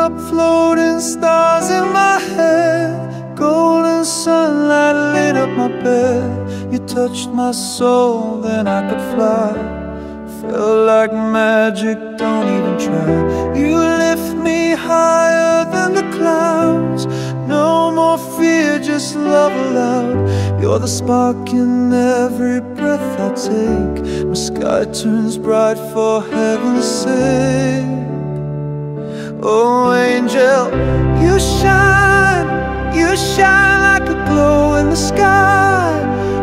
up floating stars in my head. Golden sunlight lit up my bed. You touched my soul, then I could fly. Felt like magic, don't even try. You lift me higher than the clouds. No more fear, just love aloud. You're the spark in every breath I take. My sky turns bright for heaven's sake. Oh angel, you shine like a glow in the sky.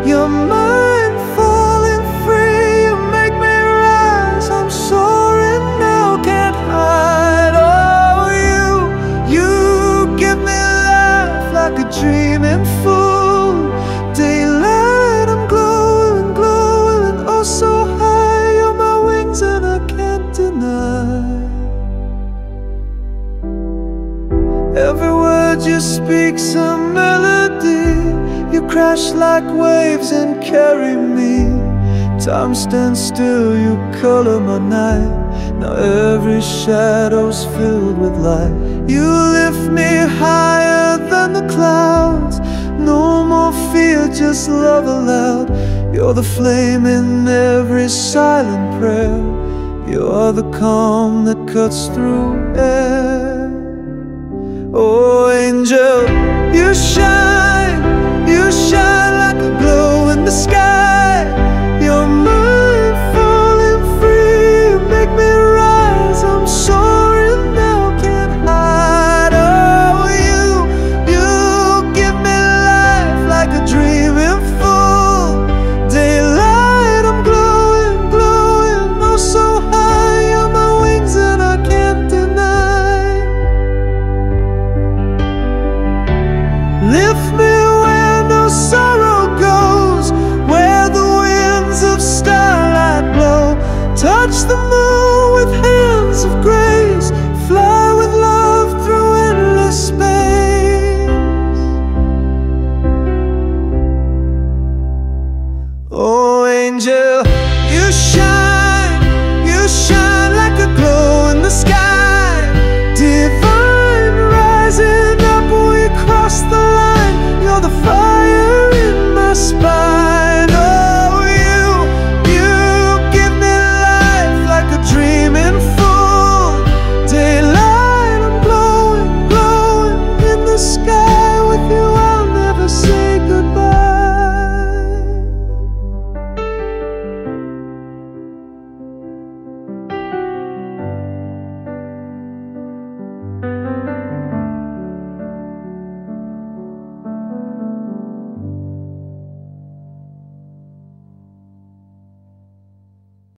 You're mine, falling free. You make me rise, I'm soaring now, can't hide. Oh you give me life like a dreaming fool. Daylight, I'm glowing, glowing, and oh so high. You're my wings and I can't deny. Every word you speak's a melody. You crash like waves and carry me. Time stands still, you color my night. Now every shadow's filled with light. You lift me higher than the clouds. No more fear, just love aloud. You're the flame in every silent prayer. You're the calm that cuts through air.